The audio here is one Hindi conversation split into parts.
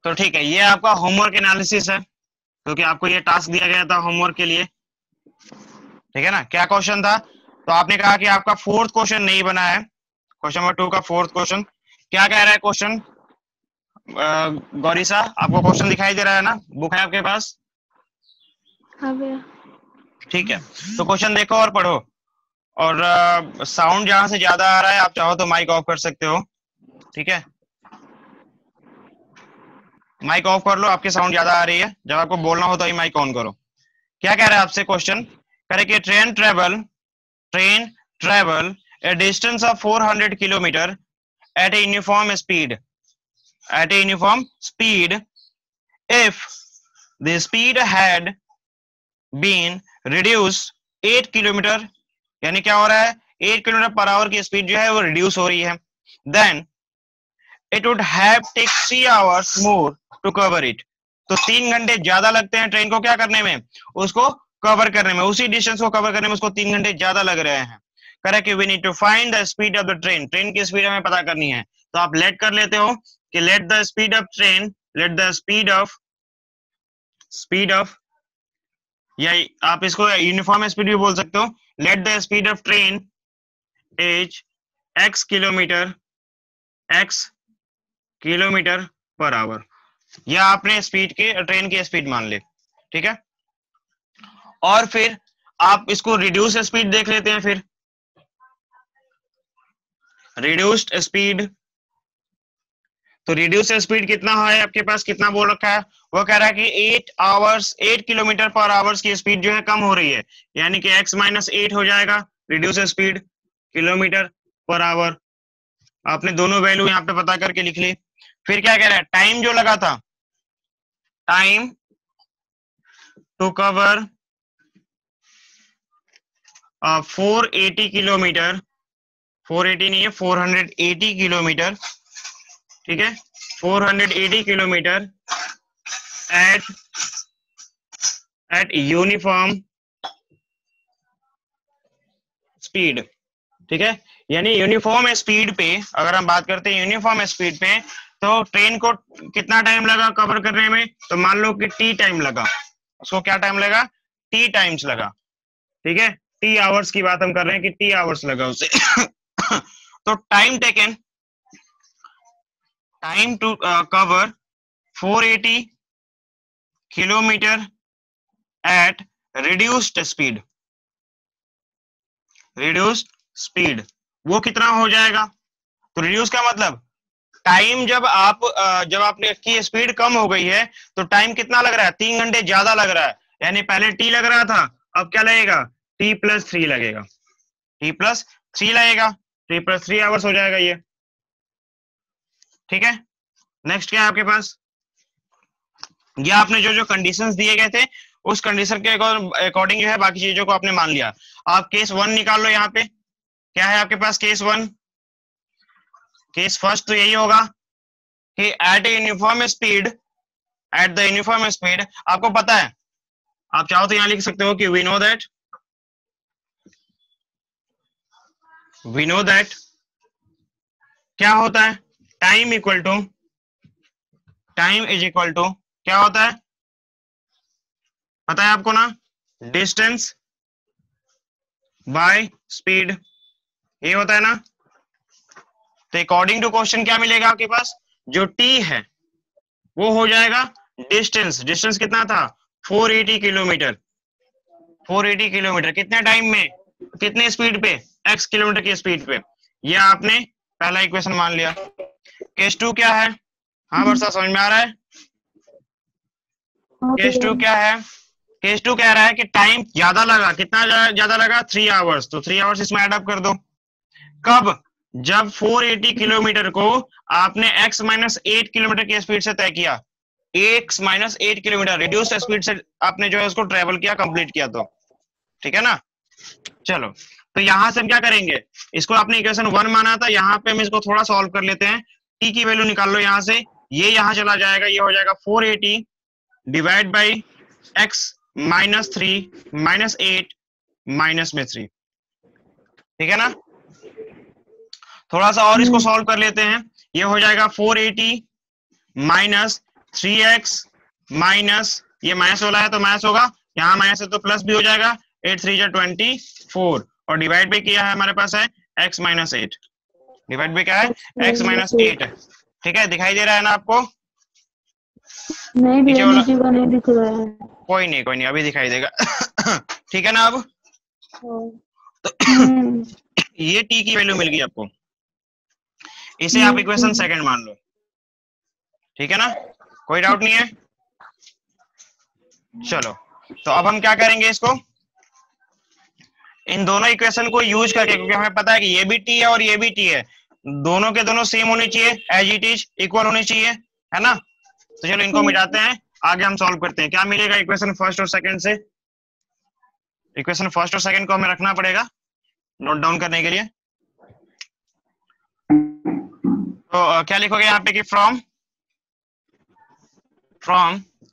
तो ठीक है, ये आपका होमवर्क एनालिसिस है, क्योंकि आपको ये टास्क दिया गया था होमवर्क के लिए, ठीक है ना। क्या क्वेश्चन था, तो आपने कहा कि आपका फोर्थ क्वेश्चन नहीं बना है, क्वेश्चन नंबर 2 का फोर्थ क्वेश्चन क्या कह रहा है क्वेश्चन। गौरी सा, आपको क्वेश्चन दिखाई दे रहा है ना, बुक है आपके पास? हाँ भैया। ठीक है, तो क्वेश्चन देखो और पढ़ो, और साउंड जहां से ज्यादा आ रहा है आप चाहो तो माइक ऑफ कर सकते हो, ठीक है। माइक ऑफ कर लो, आपकी साउंड ज्यादा आ रही है, जब आपको बोलना हो तो ही माइक ऑन करो। क्या कह रहा है आपसे क्वेश्चन, कह रहे कि train travel a distance of 400 kilometer at a uniform speed if the speed had been reduced 8 kilometre, यानी क्या हो रहा है, 8 किलोमीटर पर आवर की स्पीड जो है वो रिड्यूस हो रही है, then it would have take 3 hours more to cover it। तो 3 घंटे ज्यादा लगते हैं ट्रेन को क्या करने में, उसको कवर करने में, उसी डिस्टेंस को कवर करने में उसको 3 घंटे ज्यादा लग रहे हैं। Correct, we need to find the speed of the train, train की स्पीड हमें पता करनी है, तो आप लेट कर लेते हो कि let the speed of train, let the speed of, या आप इसको यूनिफॉर्म स्पीड भी बोल सकते हो, let the speed of train is x kilometre per hour, या आपने स्पीड के ट्रेन की स्पीड मान ले, ठीक है। और फिर आप इसको रिड्यूस स्पीड देख लेते हैं, फिर रिड्यूस्ड स्पीड, तो रिड्यूस स्पीड कितना है आपके पास, कितना बोल रखा है, वो कह रहा है कि 8 किलोमीटर पर आवर्स की स्पीड जो है कम हो रही है, यानी कि x - 8 हो जाएगा reduce speed kilometre per hour. आपने दोनों वैल्यू यहाँ पे पता करके लिख ली। फिर क्या कह रहा है, टाइम जो लगा था, टाइम टू कवर 480 किलोमीटर, 480 नहीं है 480 किलोमीटर, ठीक है, 480 किलोमीटर एट यूनिफॉर्म स्पीड, ठीक है। यानी यूनिफॉर्म स्पीड पे अगर हम बात करते हैं, यूनिफॉर्म स्पीड पे तो ट्रेन को कितना टाइम लगा कवर करने में, तो मान लो कि टी टाइम लगा, उसको क्या टाइम लगा, टी टाइम्स लगा, ठीक है, टी आवर्स की बात हम कर रहे हैं कि टी आवर्स लगा उसे तो time taken, time to cover 480 kilometre at reduced speed, वो कितना हो जाएगा, तो रिड्यूस का मतलब टाइम, जब आपने की स्पीड कम हो गई है तो टाइम कितना लग रहा है, 3 घंटे ज्यादा लग रहा है, यानी पहले टी लग रहा था, अब क्या लगेगा, t+3 लगेगा, t+3 लगेगा, t+3 आवर्स हो जाएगा ये, ठीक है। नेक्स्ट क्या है आपके पास, ये आपने जो कंडीशंस दिए गए थे उस कंडीशन के अकॉर्डिंग जो है बाकी चीजों को आपने मान लिया। आप केस 1 निकाल लो, यहाँ पे क्या है आपके पास केस 1, केस फर्स्ट तो यही होगा कि एट द यूनिफॉर्म स्पीड, आपको पता है, आप चाहो तो यहां लिख सकते हो कि वी नो दैट क्या होता है, टाइम इज इक्वल टू क्या होता है, पता है आपको ना, डिस्टेंस बाय स्पीड, ये होता है ना। तो अकॉर्डिंग टू क्वेश्चन क्या मिलेगा आपके पास, जो t है वो हो जाएगा डिस्टेंस कितना था, 480 किलोमीटर, 480 किलोमीटर कितने टाइम में, कितने स्पीड पे, x किलोमीटर की स्पीड पे, ये आपने पहला इक्वेशन मान लिया। केस 2 क्या है, हाँ वर्षा समझ में आ रहा है, केस 2 क्या है, केस 2 कह रहा है कि टाइम ज्यादा लगा, कितना ज्यादा लगा, 3 आवर्स, तो 3 आवर्स इसमें एड अप कर दो, कब, जब 480 किलोमीटर को आपने x - 8 किलोमीटर की स्पीड से तय किया, x - 8 किलोमीटर रिड्यूस स्पीड से आपने जो है उसको ट्रेवल किया, कंप्लीट किया, तो ठीक है ना। चलो, तो यहां से हम क्या करेंगे, इसको आपने इक्वेशन 1 माना था, यहाँ पे हम इसको थोड़ा सॉल्व कर लेते हैं, t की वैल्यू निकाल लो यहाँ से, ये यहाँ चला जाएगा, ये हो जाएगा 480 डिवाइड बाई x - 3 - 8 माइनस में 3, ठीक है ना। थोड़ा सा और इसको सॉल्व कर लेते हैं, ये हो जाएगा 480 - 3x माइनस, ये माइनस वाला है तो माइनस होगा, यहाँ माइनस है तो प्लस भी हो जाएगा, 8 3 24 और डिवाइड भी किया है हमारे पास है x माइनस 8, डिवाइड भी क्या है x माइनस 8 है। ठीक है, दिखाई दे रहा है ना आपको? नहीं नीचे वाला नहीं दिख रहा है। कोई नहीं अभी दिखाई देगा। ठीक है ना? अब तो ये t की वैल्यू मिल गई आपको, इसे आप इक्वेशन सेकंड मान लो। ठीक है ना, कोई डाउट नहीं है? चलो, तो अब हम क्या करेंगे, इसको इन दोनों इक्वेशन को यूज करके, क्योंकि हमें पता है कि ये भी t है और ये भी t है, दोनों के दोनों सेम होने चाहिए, एज इट इज इक्वल होने चाहिए, है ना? तो चलो इनको मिटाते हैं, आगे हम सॉल्व करते हैं। क्या मिलेगा इक्वेशन फर्स्ट और सेकंड से? इक्वेशन फर्स्ट और सेकंड को हमें रखना पड़ेगा नोट डाउन करने के लिए। तो क्या लिखोगे यहाँ पे कि from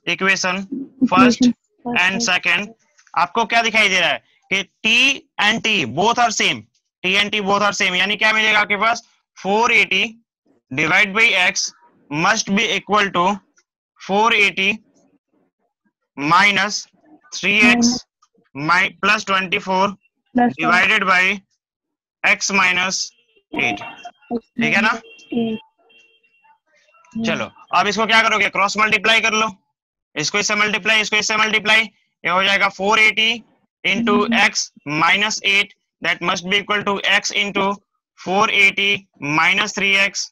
equation first and second, आपको क्या दिखाई दे रहा है कि t and t both are same, t and t both are same, यानी क्या मिलेगा आपके पास 480 divide by x must be equal to 480 minus 3x plus 24 divided by x minus 8। ठीक है ना? चलो अब इसको क्या करोगे, क्रॉस मल्टीप्लाई कर लो, इसको इससे मल्टीप्लाई, इसको इससे मल्टीप्लाई, ये हो जाएगा 480 into x minus 8 that must be equal to x into 480 minus 3x।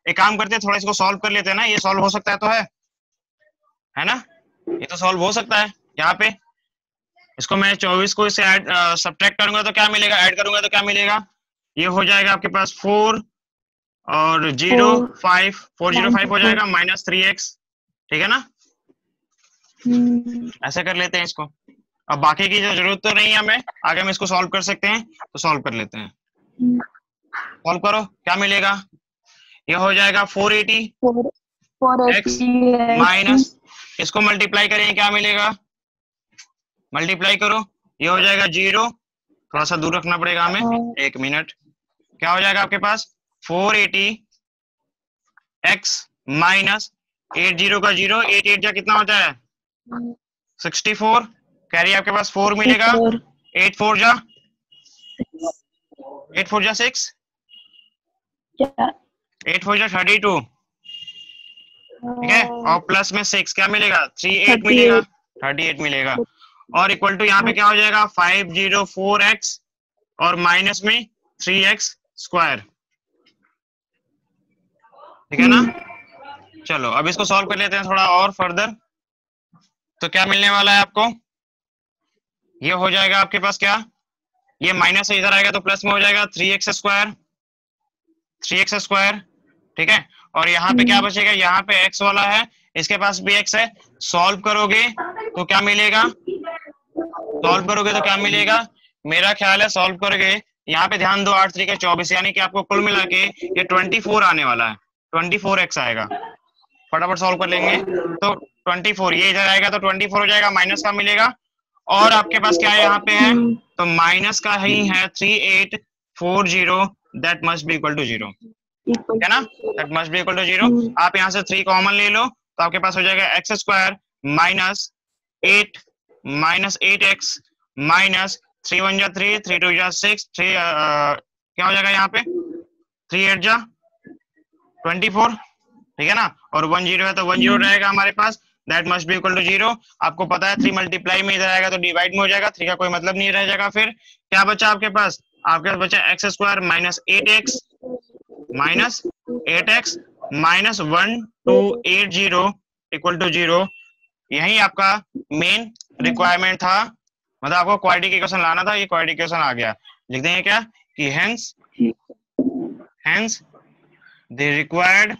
एक काम करते हैं, थोड़ा इसको सॉल्व कर लेते हैं ना, ये सॉल्व हो सकता है तो है ना? ये तो सॉल्व हो सकता है। यहाँ पे इसको मैं 24 को इससे ऐड सब्ट्रैक्ट करूंगा तो क्या मिलेगा, ऐड करूंगा तो क्या मिलेगा, ये हो जाएगा आपके पास 4 और 0 5 405 हो जाएगा माइनस 3x। ठीक है ना? ऐसे कर लेते हैं इसको। अब बाकी की जो जरूरत तो नहीं है हमें, आगे हम इसको सॉल्व कर सकते हैं, तो सॉल्व कर लेते हैं। सॉल्व करो, क्या मिलेगा, ये हो जाएगा 480 x माइनस, इसको मल्टीप्लाई करेंगे क्या मिलेगा, मल्टीप्लाई करो, ये हो जाएगा 0, थोड़ा सा दूर रखना पड़ेगा हमें, 1 मिनट, क्या हो जाएगा आपके पास 480 x माइनस 80 का 0, 8 8 जा कितना होता है 64, कैरी आपके पास 4 मिलेगा, 8 4 जा 6, 8 4 जा 32। ठीक है, और प्लस में 6 क्या मिलेगा 38 मिलेगा, 38 मिलेगा, और इक्वल टू यहाँ पे क्या हो जाएगा 504x और माइनस में 3x स्क्वायर। ठीक है ना? चलो अब इसको सॉल्व कर लेते हैं थोड़ा और फर्दर। तो क्या मिलने वाला है आपको, ये हो जाएगा आपके पास क्या, ये माइनस इधर आएगा तो प्लस में हो जाएगा 3x स्क्वायर। ठीक है, और यहाँ पे क्या बचेगा, यहाँ पे x वाला है, इसके पास भी x है, सॉल्व करोगे तो क्या मिलेगा, मेरा ख्याल है सॉल्व करोगे, यहाँ पे ध्यान दो 8 3 के 24, यानी कि आपको कुल मिला के ये 24 आने वाला है, 24x आएगा। फटाफट सॉल्व कर लेंगे, तो 24 ये इधर आएगा तो 24 हो जाएगा, माइनस का मिलेगा, और आपके पास क्या है यहाँ पे है, तो माइनस का ही है 3840 that must be equal to 0, है ना, that must be equal to 0। आप यहाँ से 3 कॉमन ले लो तो आपके पास हो जाएगा x square minus 8x minus 3 1 जा 3 3 2 जा 6 3 क्या हो जाएगा यहाँ पे 3 8 जा 24। ठीक है ना, और 1 0 है तो 1 0 रहेगा हमारे पास, that must be equal to 0। आपको पता है 3 मल्टीप्लाई में इधर आएगा तो डिवाइड में हो जाएगा, 3 का कोई मतलब नहीं रह जाएगा। फिर क्या बचा आपके पास बचा x square minus 8x minus 1280 equal to 0। यही आपका मेन रिक्वायरमेंट था, मतलब आपको क्वाड्रेटिक इक्वेशन लाना था, ये क्वाड्रेटिक इक्वेशन आ गया। लिख देंगे क्या कि hence the required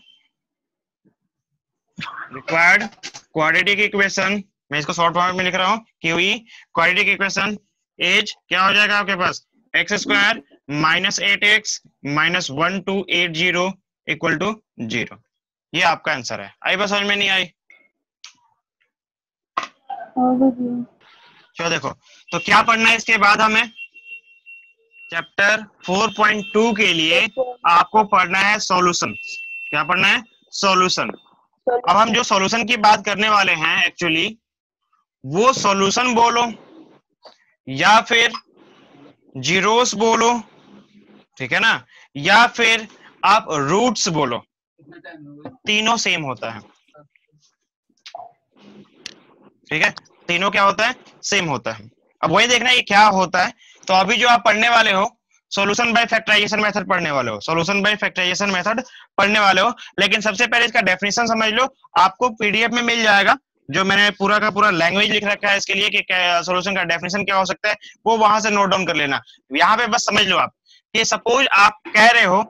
quadratic equation, मैं इसको शॉर्ट फॉर्म में लिख रहा हूँ, QE क्वाड्रेटिक इक्वेशन एज क्या हो जाएगा आपके पास x square minus 8x minus 1280 equal to 0। ये आपका आंसर है। आई बात समझ में नहीं आई? चलो देखो, तो क्या पढ़ना है इसके बाद, हमें चैप्टर 4.2 के लिए आपको पढ़ना है सॉल्यूशन। क्या पढ़ना है? सॉल्यूशन। अब हम जो सॉल्यूशन की बात करने वाले हैं एक्चुअली, वो सॉल्यूशन बोलो या फिर जीरोस बोलो, ठीक है ना, या फिर आप रूट्स बोलो, तीनों सेम होता है। ठीक है, तीनों क्या होता है, सेम होता है। अब वही देखना ये क्या होता है। तो अभी जो आप पढ़ने वाले हो सॉल्यूशन बाय फैक्टराइजेशन मेथड पढ़ने वाले हो, सॉल्यूशन बाय फैक्टराइजेशन मेथड पढ़ने वाले हो। लेकिन सबसे पहले इसका डेफिनेशन समझ लो, आपको पीडीएफ में मिल जाएगा, जो मैंने पूरा का पूरा लैंग्वेज लिख रखा है इसके लिए कि सॉल्यूशन का डेफिनेशन क्या हो सकता है, वो वहां से नोट डाउन कर लेना। यहाँ पे बस समझ लो आप कि सपोज आप कह रहे हो,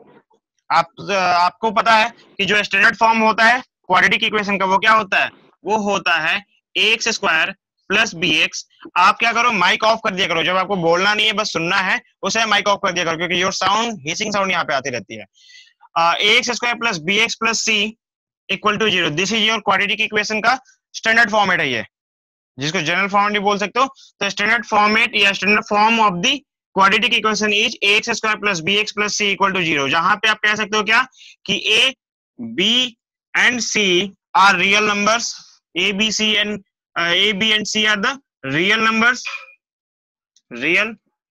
आपको पता है कि जो स्टैंडर्ड फॉर्म होता है क्वाड्रेटिक इक्वेशन का, वो क्या होता है, वो होता है ax स्क्वायर प्लस bx। आप क्या करो, माइक ऑफ कर दिया करो, जब आपको बोलना नहीं है बस सुनना है उसे माइक ऑफ कर दिया करो, क्योंकि योर साउंड हिसिंग साउंड यहाँ पे आती रहती है। ax square plus bx plus c equal to 0, this is your quadratic equation का स्टैंडर्ड फॉर्मेट है ये, जिसको जनरल फॉर्म नहीं बोल सकते हो। तो स्टैंडर्ड फॉर्मेट या standard form of the quadratic equation is ax square plus bx plus c equal to 0। जहां पे आप कह सकते हो क्या कि a b and c are real numbers, a b and c are the real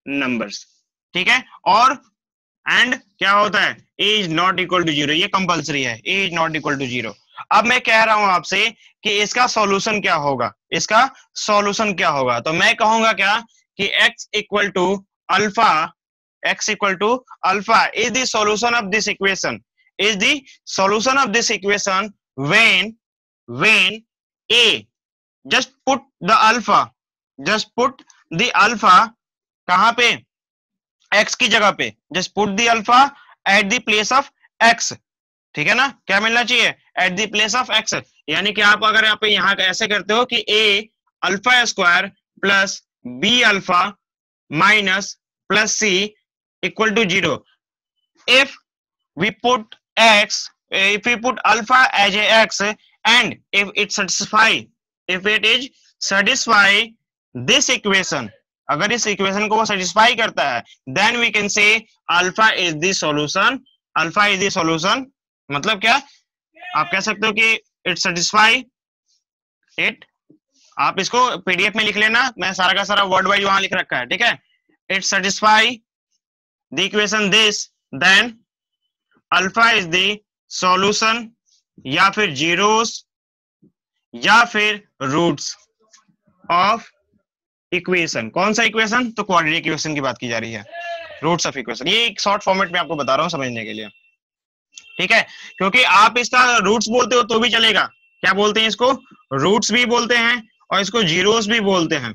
numbers, ठीक है। और एंड क्या होता है, a is not equal to 0, ये कंपलसरी है, a is not equal to 0। अब मैं कह रहा हूं आपसे कि इसका सॉल्यूशन क्या होगा, इसका सॉल्यूशन क्या होगा, तो मैं कहूंगा क्या कि x equal to alpha, x equal to alpha is the solution of this equation, is the solution of this equation when a, just put the alpha कहां पे, x की जगह पे, just put the alpha at the place of x, ठीक है ना। क्या मिलना चाहिए, at the place of x, यानी कि आप अगर आप यहाँ ऐसे करते हो कि a alpha square plus b alpha minus plus c equal to 0, if we put x, if we put alpha as a x and if it is satisfy this equation, अगर इस इक्वेशन को वो सेटिस्फाई करता है, then we can say alpha is the solution, alpha is the solution। मतलब क्या, आप कह सकते हो कि it satisfy it, आप इसको पीडीएफ में लिख लेना, मैं सारा का सारा वर्ड वाइज वहां लिख रखा है, ठीक है। it satisfy the equation this, then alpha is the solution, या फिर जीरोस या फिर रूट्स ऑफ इक्वेशन। कौन सा इक्वेशन, तो क्वाड्रेटिक इक्वेशन की बात की जा रही है, रूट्स ऑफ इक्वेशन। ये एक शॉर्ट फॉर्मेट में आपको बता रहा हूं समझने के लिए, ठीक है। क्योंकि आप इसका रूट्स बोलते हो तो भी चलेगा, क्या बोलते हैं इसको, रूट्स भी बोलते हैं और इसको जीरोस भी बोलते हैं।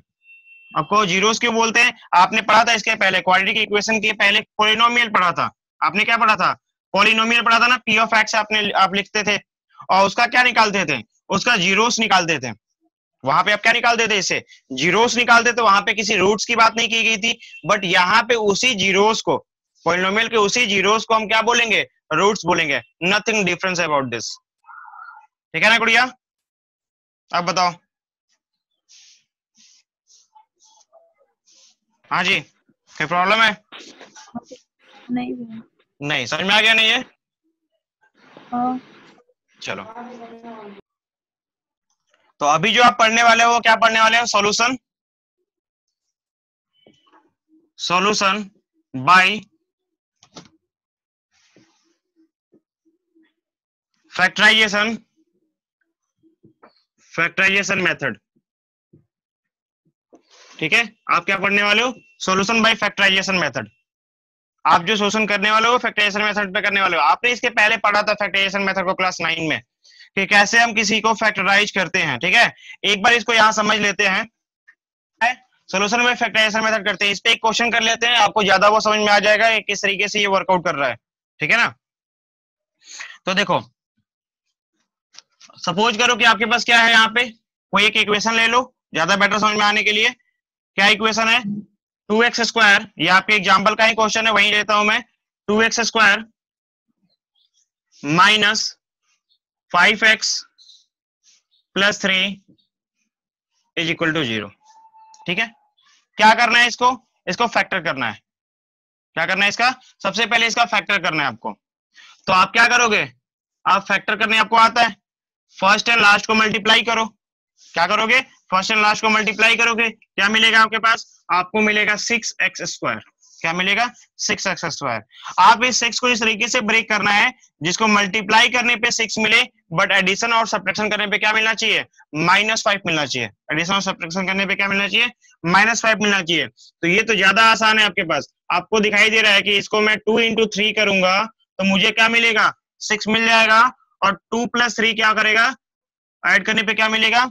आपको जीरोस क्यों बोलते हैं, आपने पढ़ा था इसके पहले, क्वाड्रेटिक इक्वेशन के पहले पॉलिनोमियल पढ़ा था, आपने क्या पढ़ा था, पॉलिनोमियल पढ़ा था ना, p ऑफ x आप लिखते थे और उसका क्या निकालते थे, उसका जीरोस निकालते थे। वहां पे आप क्या निकालते थे, इसे जीरोस निकालते थे, वहां पे किसी रूट्स की बात नहीं की गई थी। बट यहाँ पे उसी जीरोस को, पॉलिनोमियल के उसी जीरोस को हम क्या बोलेंगे, रूट्स बोलेंगे। नथिंग डिफरेंस अबाउट दिस, ठीक है ना गुड़िया। अब बताओ, हाँ जी, कोई प्रॉब्लम है, नहीं समझ में आ गया, नहीं है, चलो। तो अभी जो आप पढ़ने वाले हो, क्या पढ़ने वाले हो, solution, solution by factorisation method, ठीक है। आप क्या पढ़ने वाले हो, सॉल्यूशन बाय फैक्टराइजेशन मेथड। आप जो सॉल्यूशन करने वाले हो फैक्टराइजेशन मेथड पे करने वाले हो। आपने इसके पहले पढ़ा था फैक्टराइजेशन मेथड को क्लास 9 में, कि कैसे हम किसी को फैक्टराइज करते हैं, ठीक है। एक बार इसको यहाँ समझ लेते हैं, सॉल्यूशन में फैक्टराइजेशन मेथड करते हैं, इस पे एक क्वेश्चन कर लेते हैं, आपको ज्यादा वो समझ में आ जाएगा किस तरीके से ये वर्कआउट कर रहा है, ठीक है ना। तो देखो, सपोज करो कि आपके पास क्या है, यहाँ पे कोई एक इक्वेशन ले लो, ज्यादा बेटर समझ में आने के लिए। क्या इक्वेशन है, 2x स्क्वायर, ये आपके एग्जाम्पल का ही क्वेश्चन है, वही लेता हूं मैं। 2x square minus 5x plus 3 is equal to 0, ठीक है। क्या करना है, इसको फैक्टर करना है। क्या करना है इसका, सबसे पहले इसका फैक्टर करना है आपको। तो आप क्या करोगे, आप फैक्टर करने आपको आता है, फर्स्ट एंड लास्ट को मल्टीप्लाई करो। क्या करोगे? फर्स्ट एंड लास्ट को मल्टीप्लाई करोगे, क्या मिलेगा आपके पास? आपको मिलेगा 6x²। क्या मिलेगा? 6x²। आप इस 6 को इस तरीके से ब्रेक करना है जिसको मल्टीप्लाई करने पे 6 मिले, बट एडिशन और सब्ट्रैक्शन करने पे क्या मिलना चाहिए? -5 मिलना चाहिए। एडिशन और सब्ट्रैक्शन करने पे क्या मिलना चाहिए? -5 मिलना चाहिए। तो ये तो ज्यादा आसान है आपके पास। आपको दिखाई दे रहा है कि इसको मैं 2 × 3 करूंगा तो मुझे क्या मिलेगा? 6 मिल जाएगा, और 2 + 3 क्या करेगा? ऐड करने पे क्या मिलेगा?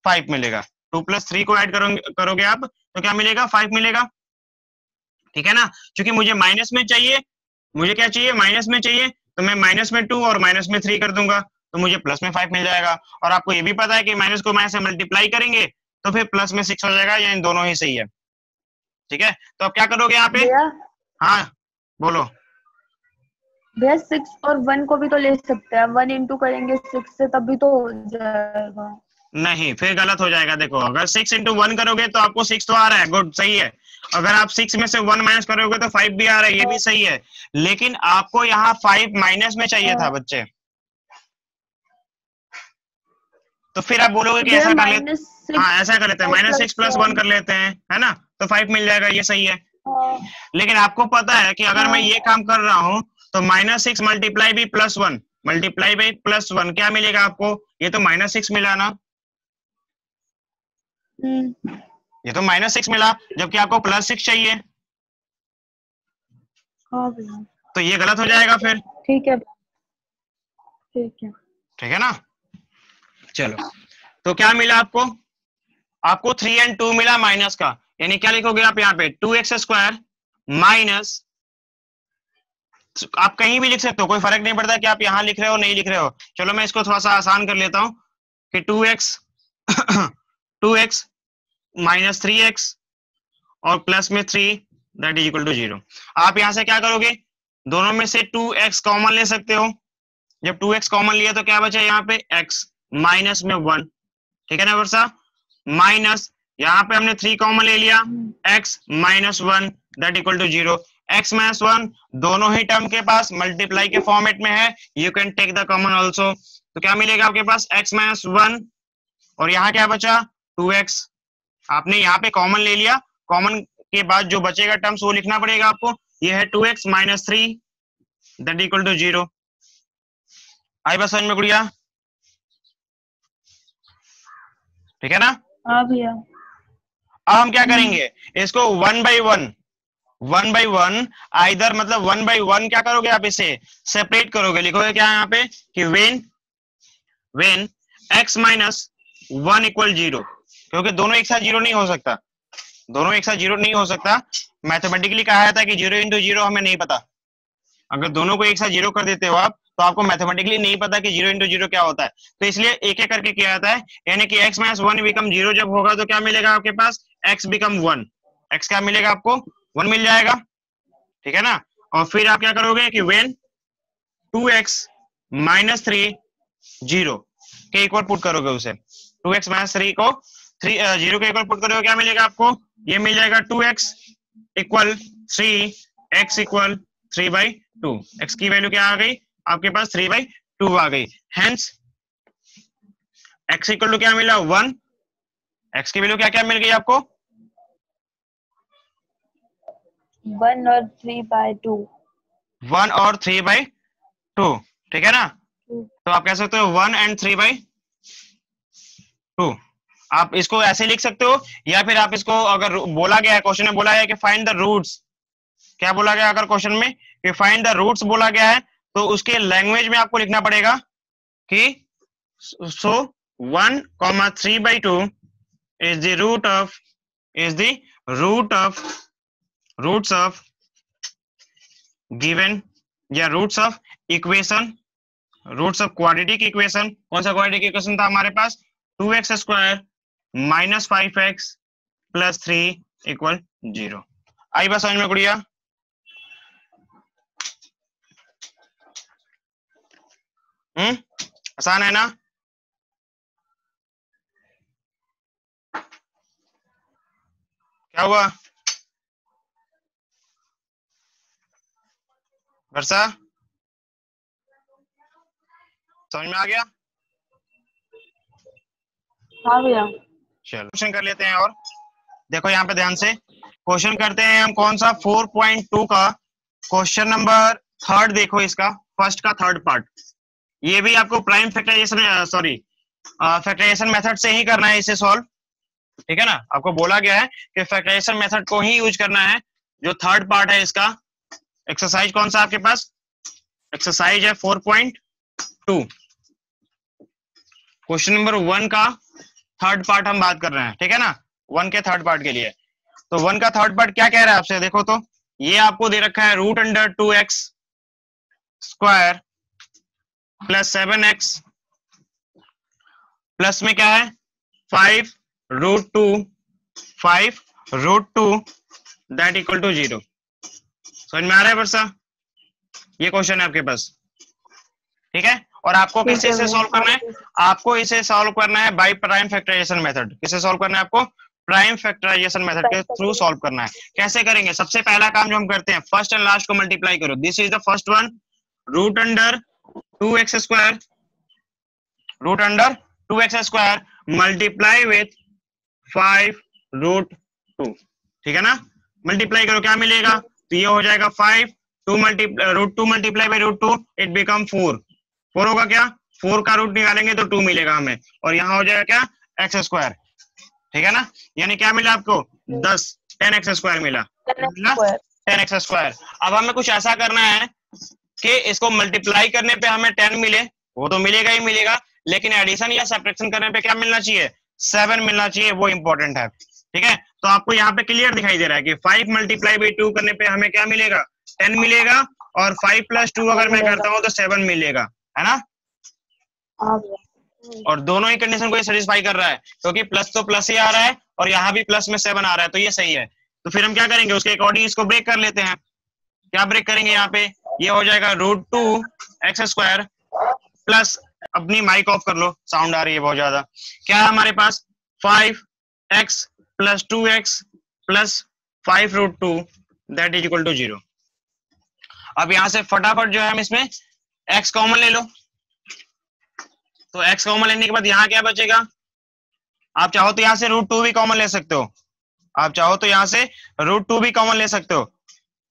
5 मिलेगा। 2 + 3 को ऐड करोगे आप तो क्या मिलेगा? 5 मिलेगा। ठीक है ना? क्योंकि मुझे माइनस में चाहिए, मुझे क्या चाहिए? माइनस में चाहिए, तो मैं माइनस में 2 और माइनस में 3 कर दूंगा तो मुझे प्लस में 5 मिल जाएगा। और आपको ये भी पता है कि माइनस को माइनस से मल्टीप्लाई करेंगे तो फिर प्लस में 6 हो जाएगा, या इन दोनों ही सही है। ठीक है, तो अब क्या करोगे यहाँ पे? भैया हाँ बोलो। भैया 6 और 1 को भी तो ले सकते हैं, 1 × करेंगे 6 से तभी तो हो जाएगा। नहीं, फिर गलत हो जाएगा। देखो, अगर 6 × 1 करोगे तो आपको 6 तो आ रहा है, गुड, सही है। अगर आप 6 में से 1 माइनस करोगे तो 5 भी आ रहा है, ये भी सही है। लेकिन आपको यहाँ 5 माइनस में चाहिए था बच्चे, तो फिर आप बोलोगे कि ऐसा कर लेते, हाँ ऐसा कर लेते हैं, -6 + 1 कर लेते हैं, है ना? तो 5 मिल जाएगा, ये सही है। लेकिन आपको पता है कि अगर मैं ये काम कर रहा हूं तो -6 मल्टीप्लाई भी +1 मल्टीप्लाई बाई +1 क्या मिलेगा आपको? ये तो -6 मिला ना, ये तो -6 मिला, जबकि आपको +6 चाहिए। हाँ भैया, तो ये गलत हो जाएगा फिर। ठीक है ठीक है। ठीक है ना? चलो, तो क्या मिला आपको? आपको 3 और 2 मिला माइनस का, यानी क्या लिखोगे आप यहाँ पे? 2x² माइनस, आप कहीं भी लिख सकते हो, कोई फर्क नहीं पड़ता कि आप यहाँ लिख रहे हो नहीं लिख रहे हो। चलो मैं इसको थोड़ा सा आसान कर लेता हूँ कि 2x 2x माइनस 3x और प्लस में 3 दैट इज इक्वल टू 0। आप यहाँ से क्या करोगे? दोनों में से 2x कॉमन ले सकते हो। जब 2x कॉमन लिया तो क्या बचा यहाँ पे? x माइनस में 1। ठीक है ना वर्षा? माइनस यहाँ पे हमने 3 कॉमन ले लिया, x minus 1 that equal to 0। x minus 1 दोनों ही टर्म के पास मल्टीप्लाई के फॉर्मेट में है, you can take the common also. तो क्या मिलेगा आपके पास? x माइनस 1 और यहाँ क्या बचा? 2x। आपने यहाँ पे कॉमन ले लिया, कॉमन के बाद जो बचेगा टर्म्स वो लिखना पड़ेगा आपको। ये है 2x minus 3 that equal to 0। आई बात समझ में गुड़िया? ठीक है ना? हाँ भैया। अब हम क्या करेंगे? इसको 1/1 आइदर, मतलब 1/1 क्या करोगे आप? इसे सेपरेट करोगे, लिखोगे क्या यहाँ पे कि वेन x माइनस 1 इक्वल 0, क्योंकि दोनों एक साथ 0 नहीं हो सकता, दोनों एक साथ 0 नहीं हो सकता। मैथमेटिकली कहा जाता है कि 0 × 0 हमें नहीं पता। अगर दोनों को एक साथ 0 कर देते हो आप तो आपको मैथमेटिकली नहीं पता कि 0 × 0 क्या होता है, तो इसलिए एक एक करके किया जाता है। यानी कि x माइनस 1 बिकम 0 जब होगा तो क्या मिलेगा आपके पास? x become 1। x क्या मिलेगा आपको? 1 मिल जाएगा। ठीक है ना? और फिर आप क्या करोगे कि वेन 2x माइनस 3 0 के इक्वल पुट करोगे उसे, 2x माइनस 3 को 0 के इक्वल पुट करोगे, क्या मिलेगा आपको? ये मिल जाएगा 2x equal 3, x equal 3/2। x की वैल्यू क्या आ गई आपके पास? 3/2 आ गई। हेंस x इक्वल टू क्या मिला? 1। x की वैल्यू क्या क्या मिल गई आपको? 1 और 3/2। 1 और 3/2। ठीक है ना? तो आप कह सकते हो 1 और 3/2। आप इसको ऐसे लिख सकते हो, या फिर आप इसको, अगर बोला गया है क्वेश्चन में, बोला है कि फाइंड द रूट्स, क्या बोला गया अगर क्वेश्चन में कि फाइंड द रूट्स बोला गया है, तो उसके लैंग्वेज में आपको लिखना पड़ेगा कि so 1, 3/2 is the roots of given, या roots of equation, roots of quadratic equation. कौन सा क्वाड्रेटिक इक्वेशन था हमारे पास? 2x² minus 5x plus 3 equal 0। आई बात समझ में गुड़िया? आसान है ना? क्या हुआ वर्षा? समझ में आ गया? हाँ भैया। चलो क्वेश्चन कर लेते हैं। और देखो यहाँ पे ध्यान से क्वेश्चन करते हैं हम कौन सा 4.2 का क्वेश्चन नंबर 3 देखो इसका फर्स्ट का 3rd पार्ट। ये भी आपको प्राइम फैक्टराइजेशन फैक्टराइजेशन मेथड से ही करना है इसे सॉल्व, ठीक है ना। आपको बोला गया है कि फैक्टराइजेशन मेथड को ही यूज करना है। जो 3rd पार्ट है इसका एक्सरसाइज कौन सा आपके पास, एक्सरसाइज है 4.2। क्वेश्चन नंबर 1 का 3rd पार्ट हम बात कर रहे हैं, ठीक है ना। 1 के 3rd पार्ट के लिए तो 1 का 3rd पार्ट क्या कह रहा है आपसे, देखो तो ये आपको दे रखा है √2x square plus 7x plus में क्या है 5√2 दैट इक्वल टू 0। समझ में आ रहा है वर्षा, ये क्वेश्चन है आपके पास, ठीक है। और आपको किससे से सॉल्व करना है, आपको इसे सॉल्व करना है बाय प्राइम फैक्टराइजेशन मेथड। किसे सॉल्व करना है आपको, प्राइम फैक्टराइजेशन मेथड के थ्रू सॉल्व करना है। कैसे करेंगे, सबसे पहला काम जो हम करते हैं फर्स्ट एंड लास्ट को मल्टीप्लाई करो। This is the first one, √2x square multiply with 5√2, ठीक है ना। मल्टीप्लाई करो क्या मिलेगा, तो ये हो जाएगा 5 √2 मल्टीप्लाई बाई √2 इट बिकम 4 होगा क्या, 4 का रूट निकालेंगे तो 2 मिलेगा हमें, और यहाँ हो जाएगा क्या x स्क्वायर, ठीक है ना। यानी क्या मिला आपको 10x स्क्वायर मिला 10x स्क्वायर। अब हमें कुछ ऐसा करना है कि इसको मल्टीप्लाई करने पे हमें 10 मिले, वो तो मिलेगा ही मिलेगा, लेकिन एडिशन या सब्ट्रैक्शन करने पे क्या मिलना चाहिए, 7 मिलना चाहिए, वो इंपॉर्टेंट है, ठीक है। तो आपको यहाँ पे क्लियर दिखाई दे रहा है कि 5 मल्टीप्लाई बाई 2 करने पे हमें क्या मिलेगा 10 मिलेगा, और 5 + 2 अगर मैं करता हूँ तो 7 मिलेगा, है ना। और दोनों ही कंडीशन को ये सेटिस्फाई कर रहा है, क्योंकि प्लस तो प्लस ही आ रहा है और यहाँ भी प्लस में 7 आ रहा है, तो ये सही है। तो फिर हम क्या करेंगे, उसके अकॉर्डिंग इसको ब्रेक कर लेते हैं। क्या ब्रेक करेंगे यहाँ पे, ये हो जाएगा √2x स्क्वायर प्लस, अपनी माइक ऑफ कर लो, साउंड आ रही है बहुत ज्यादा। क्या है हमारे पास 5x + 2x + 5√2 that is equal to 0। अब यहाँ से फटाफट जो है हम इसमें x कॉमन ले लो, तो x कॉमन लेने के बाद यहाँ क्या बचेगा, आप चाहो तो यहाँ से √2 भी कॉमन ले सकते हो, आप चाहो तो यहाँ से √2 भी कॉमन ले सकते हो।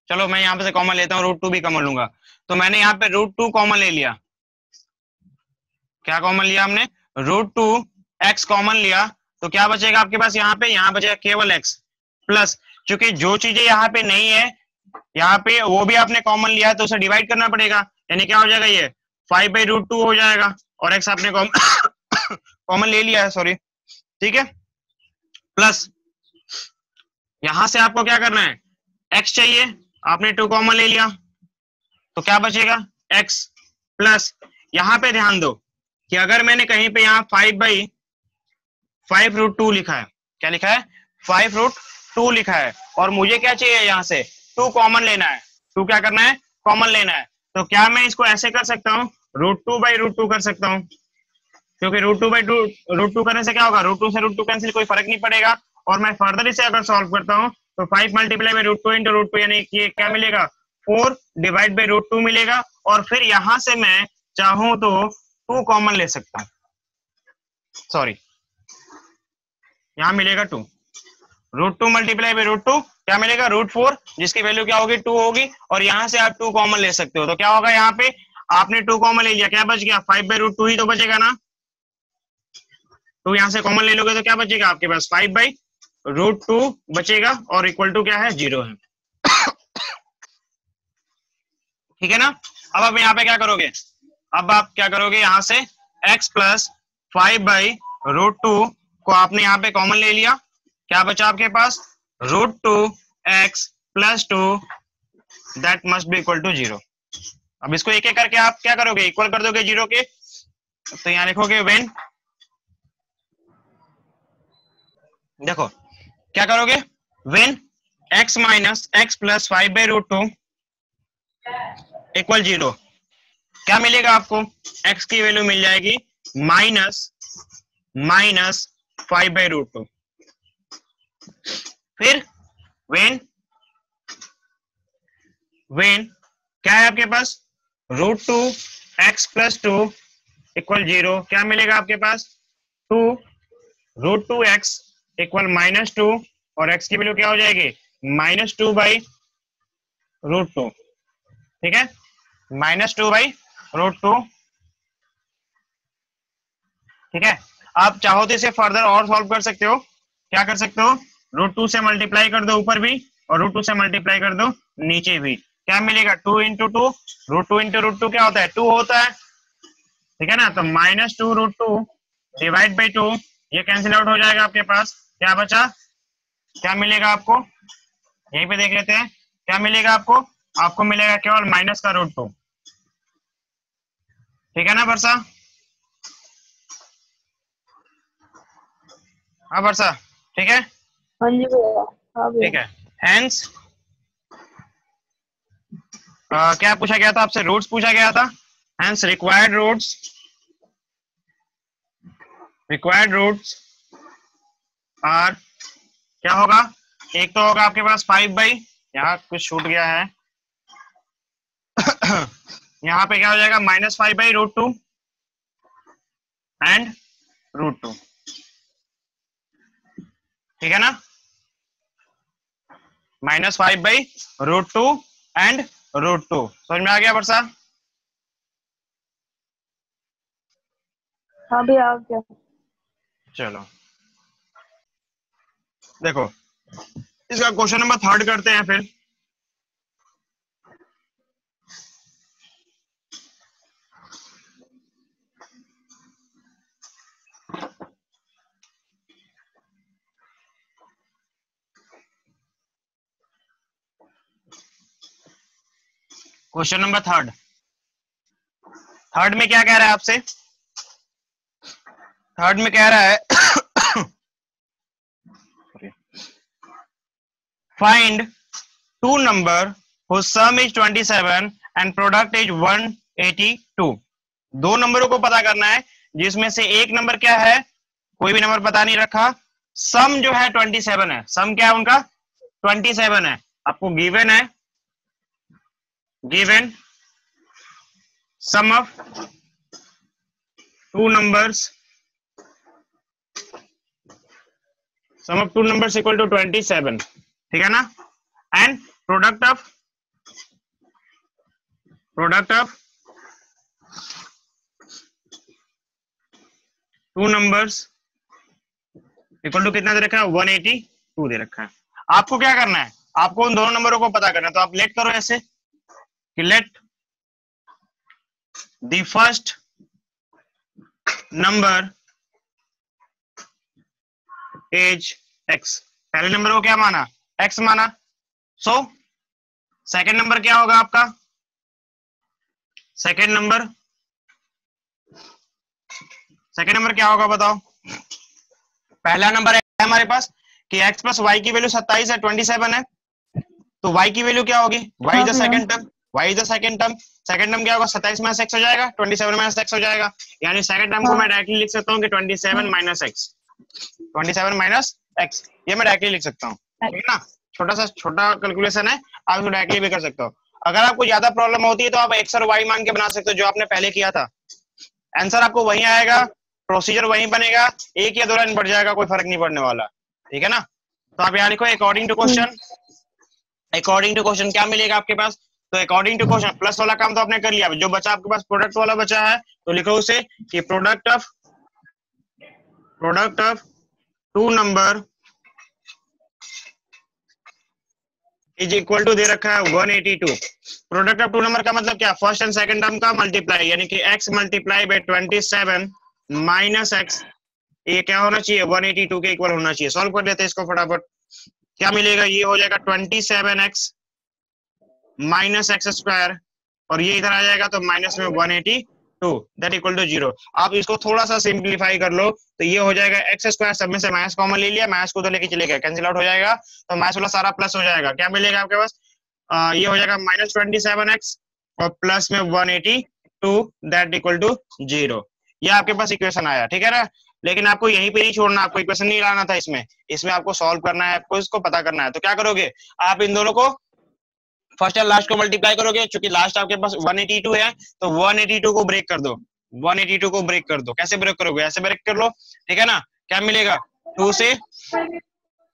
चलो मैं यहाँ पे से कॉमन लेता हूँ, √2 भी कॉमन लूंगा, तो मैंने यहाँ पे √2 कॉमन ले लिया। क्या कॉमन लिया हमने, √2x कॉमन लिया, तो क्या बचेगा आपके पास, यहाँ बचेगा केवल x प्लस, चूंकि जो चीजें यहाँ पे नहीं है यहाँ पे वो भी आपने कॉमन लिया है तो उसे डिवाइड करना पड़ेगा, यानी क्या हो जाएगा, ये 5/√2 हो जाएगा, और x आपने कॉमन ले लिया है, सॉरी, ठीक है। प्लस यहां से आपको क्या करना है, x चाहिए, आपने 2 कॉमन ले लिया, तो क्या बचेगा x प्लस, यहां पे ध्यान दो कि अगर मैंने कहीं पे यहाँ 5/5√2 लिखा है, क्या लिखा है 5√2 लिखा है, और मुझे क्या चाहिए यहाँ से 2 कॉमन लेना है, 2 क्या करना है कॉमन लेना है, तो क्या मैं इसको ऐसे कर सकता हूँ √2/√2 कर सकता हूँ, क्योंकि √2/√2 करने से क्या होगा, √2 से √2 कैंसिल, कोई फर्क नहीं पड़ेगा। और मैं फर्दर इसे अगर सॉल्व करता हूँ तो 5 × √2 यानी कि क्या मिलेगा 4/√2 मिलेगा, और फिर यहां से मैं चाहूं तो 2 कॉमन ले सकता हूं, सॉरी यहां मिलेगा 2, √2 × √2 क्या मिलेगा √4, जिसकी वैल्यू क्या होगी 2 होगी, और यहां से आप 2 कॉमन ले सकते हो, तो क्या होगा यहाँ पे आपने 2 कॉमन ले लिया, क्या बच गया 5/√2 ही तो बचेगा ना, तो यहां से कॉमन ले लोगे तो क्या बचेगा आपके पास 5/√2 बचेगा, और इक्वल टू क्या है 0 है, ठीक है ना। अब आप यहाँ पे क्या करोगे, अब आप क्या करोगे, यहाँ से x + 5/√2 को आपने यहाँ पे कॉमन ले लिया, क्या बचा आपके पास √2x + 2 that must be equal to 0। अब इसको एक एक करके आप क्या करोगे, इक्वल कर दोगे 0 के, तो यहाँ लिखोगे व्हेन, देखो क्या करोगे, व्हेन x - x + 5/√2 इक्वल 0, क्या मिलेगा आपको, x की वैल्यू मिल जाएगी -5/√2। फिर व्हेन क्या है आपके पास √2x + 2 इक्वल 0, क्या मिलेगा आपके पास 2 √2x इक्वल -2 और x की वैल्यू क्या हो जाएगी -2/√2। ठीक है, -2/√2। ठीक है, आप चाहो तो इसे फर्दर और सॉल्व कर सकते हो। क्या कर सकते हो, √2 से मल्टीप्लाई कर दो ऊपर भी और √2 से मल्टीप्लाई कर दो नीचे भी। क्या मिलेगा 2 × 2, √2 × √2 क्या होता है 2 होता है। ठीक है ना, तो -2√2 डिवाइड बाई 2, ये कैंसिल आउट हो जाएगा आपके पास। क्या बचा, क्या मिलेगा आपको, यहीं पे देख लेते हैं क्या मिलेगा आपको। आपको मिलेगा केवल माइनस का √2। ठीक है ना वर्षा, हाँ वर्षा, ठीक है। हाँ जी भैया, हाँ ठीक भैया। है, हेंस क्या पूछा गया था आपसे, रूट्स पूछा गया था। हेंस रिक्वायर्ड रूट्स आर, क्या होगा, एक तो होगा आपके पास 5/, यहाँ कुछ छूट गया है यहाँ पे क्या हो जाएगा -5/√2 एंड √2। ठीक है ना, -5/√2 एंड √2। समझ में आ गया वर्षा। हाँ भैया, आ गया। चलो देखो, इसका क्वेश्चन नंबर 3 करते हैं फिर। क्वेश्चन नंबर 3 में क्या कह रहा है आपसे, 3 में कह रहा है find 2 number whose sum is 27 and product is 182। 2 नंबरों को पता करना है जिसमें से एक नंबर क्या है, कोई भी नंबर पता नहीं रखा, सम जो है 27 है। सम क्या है उनका 27 है। आपको गिवन है, given sum of 2 numbers, sum of 2 numbers equal to 27। ठीक है ना, and product of 2 numbers equal to कितना दे रखा है 182 दे रखा है। आपको क्या करना है, आपको उन दोनों नंबरों को पता करना है। तो आप लेट करो ऐसे कि let the first number is x। पहले नंबर को क्या माना, x माना। सो सेकंड नंबर क्या होगा आपका, सेकंड नंबर क्या होगा बताओ। पहला नंबर है हमारे पास कि x प्लस वाई की वैल्यू 27 है, 27 है, तो y की वैल्यू क्या होगी, y is the second term, second term क्या होगा 27 माइनस x हो जाएगा, 27 माइनस x हो जाएगा। यानी सेकंड टर्म को मैं डायरेक्टली लिख सकता हूँ कि 27 माइनस x, 27 माइनस x, ये मैं डायरेक्टली लिख सकता हूँ। ठीक है ना, छोटा कैलकुलेशन है, आप इसको डायरेक्टली भी कर सकते हो। अगर आपको ज्यादा प्रॉब्लम होती है तो आप x और y मान के बना सकते हो, जो आपने पहले किया था। आंसर आपको वही आएगा, प्रोसीजर वही बनेगा, एक या 2 लाइन बढ़ जाएगा, कोई फर्क नहीं पड़ने वाला। ठीक है ना, तो आप यहाँ लिखो according to question. According to question क्या मिलेगा आपके पास, तो अकॉर्डिंग टू क्वेश्चन प्लस वाला काम तो आपने कर लिया, जो बचा आपके पास प्रोडक्ट वाला बचा है, तो लिखो उसे कि product of 2 number is equal to दे रखा है 182। प्रोडक्ट ऑफ 2 नंबर का मतलब क्या, फर्स्ट एंड सेकंड टर्म का मल्टीप्लाई, यानी कि x multiply by 27 minus x, ये क्या होना चाहिए 182 के इक्वल होना चाहिए। सॉल्व कर लेते हैं इसको फटाफट। क्या मिलेगा, ये हो जाएगा 27x माइनस एक्स स्क्वायर, और ये इधर आ जाएगा तो माइनस में 182 दैट इक्वल टू 0। आप इसको थोड़ा सा सिंप्लीफाई कर लो तो ये हो जाएगा एक्स स्क्वायर, सब में से माइनस कॉमन ले लिया, माइनस को तो लेके चले गए, कैंसिल आउट हो जाएगा, तो माइनस वाला सारा प्लस हो जाएगा। क्या मिलेगा आपके पास, ये हो जाएगा -27x और प्लस में 182 दैट इक्वल टू 0। ये आपके पास इक्वेशन आया। ठीक है ना, लेकिन आपको यहीं पे नहीं छोड़ना, आपको इक्वेशन नहीं लाना था इसमें आपको सॉल्व करना है, आपको इसको पता करना है। तो क्या करोगे, आप इन दोनों को फर्स्ट एंड लास्ट को मल्टीप्लाई करोगे, क्योंकि लास्ट आपके पास 182 है, तो 182 को ब्रेक कर दो, 182 को ब्रेक कर दो। कैसे ब्रेक करोगे, ऐसे ब्रेक कर लो। ठीक है ना, क्या मिलेगा, 2 से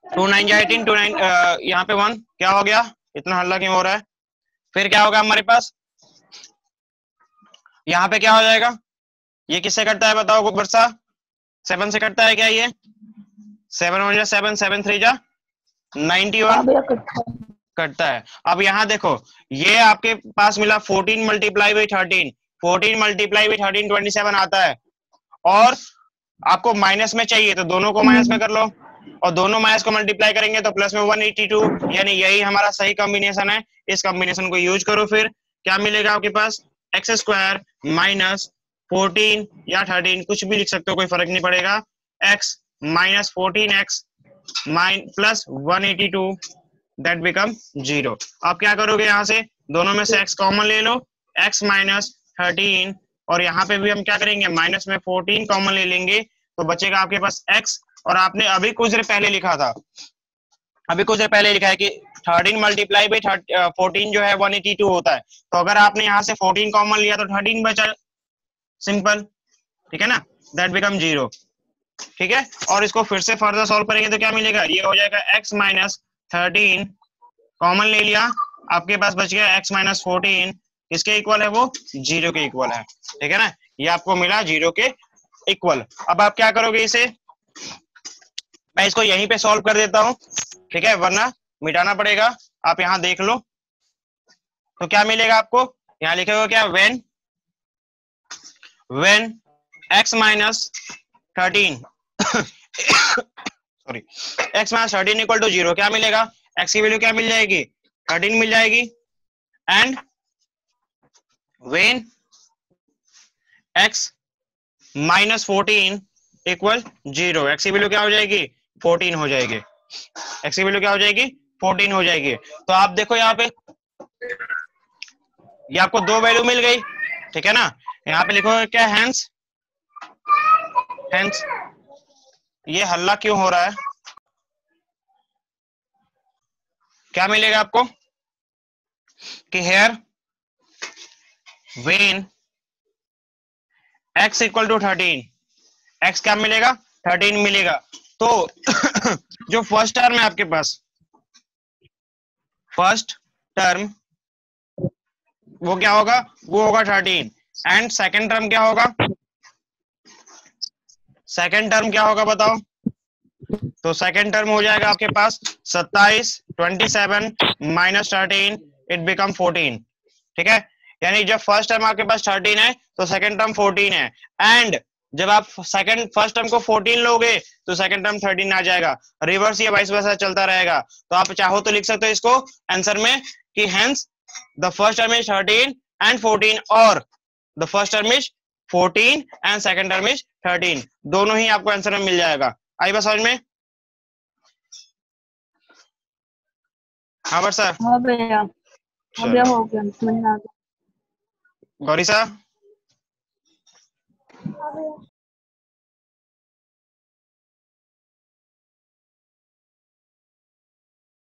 2 9 जा 18, 2 9 यहाँ पे 1 क्या हो गया, इतना हल्ला क्यों हो रहा है। फिर क्या होगा हमारे पास, यहाँ पे क्या हो जाएगा, ये किससे कटता है बताओ वर्षा, 7 से कटता है क्या, ये 7 1 जा 7, 7 3 जा 91 हाँ भैया कटता है। कटता है। अब यहाँ देखो ये आपके पास मिला 14 मल्टीप्लाई बाई 13, 14 मल्टीप्लाई बाई 13 27 आता है, और आपको माइनस में चाहिए तो दोनों को माइनस में कर लो, और दोनों माइनस को मल्टीप्लाई करेंगे तो प्लस में 182, यानी यही हमारा सही कॉम्बिनेशन है। इस कॉम्बिनेशन को यूज करो, फिर क्या मिलेगा आपके पास, एक्स स्क्वायर माइनस 14 या 13 कुछ भी लिख सकते हो, कोई फर्क नहीं पड़ेगा, x minus 14x plus 182 that become 0। अब क्या करोगे, यहाँ से दोनों में से x कॉमन ले लो, x माइनस 13, और यहाँ पे भी हम क्या करेंगे, माइनस में 14 कॉमन ले लेंगे, तो बचेगा आपके पास x, और आपने अभी कुछ देर पहले लिखा था, अभी कुछ देर पहले लिखा है कि 13 मल्टीप्लाई बाई 14 जो है 182 होता है, तो अगर आपने यहाँ से 14 कॉमन लिया तो 13 बचा, सिंपल, ठीक है ना, दैट बिकम 0, ठीक है। और इसको फिर से फर्दर सॉल्व करेंगे तो क्या मिलेगा, ये हो जाएगा x माइनस 13 कॉमन ले लिया, आपके पास बच गया x माइनस 14, किसके इक्वल है वो, 0 के इक्वल है, ठीक है ना, ये आपको मिला 0 के इक्वल। अब आप क्या करोगे, इसे मैं इसको यहीं पे सॉल्व कर देता हूं, ठीक है, वरना मिटाना पड़ेगा, आप यहां देख लो, तो क्या मिलेगा आपको, यहां लिखेगा क्या, when x minus 13 sorry x minus 13 equal to 0, क्या मिलेगा, x की वैल्यू क्या मिल जाएगी, 13 मिल जाएगी, and when x minus 14 equal 0, x की वैल्यू क्या हो जाएगी, 14 हो जाएगी, x की वैल्यू क्या हो जाएगी, 14 हो जाएगी। तो आप देखो यहाँ पे ये आपको दो वैल्यू मिल गई, ठीक है ना, यहाँ पे लिखो क्या, हैंस ये हल्ला क्यों हो रहा है, क्या मिलेगा आपको कि here when x equal to 13, x क्या मिलेगा, 13 मिलेगा, तो जो फर्स्ट टर्म है आपके पास, फर्स्ट टर्म वो क्या होगा, वो होगा 13, एंड सेकंड टर्म क्या होगा, सेकंड टर्म क्या होगा बताओ, तो सेकंड टर्म हो जाएगा आपके पास 27 27 माइनस 13 इट बिकम 14, ठीक है, यानी जब फर्स्ट टर्म आपके पास 13 है तो सेकंड टर्म 14 है, एंड जब आप फर्स्ट टर्म को 14 लोगे तो सेकंड टर्म 13 आ जाएगा, रिवर्स या वाइस वर्सा चलता रहेगा। तो आप चाहो तो लिख सकते हो इसको आंसर में कि hence the first term is 13 and 14, और the first term is 14 and second term is 13, दोनों ही आपको आंसर में मिल जाएगा। आई बात समझ में, हाँ सर, हाँ भैया, हाँ भैया हो गया, समझ में आ गया। गौरी साहब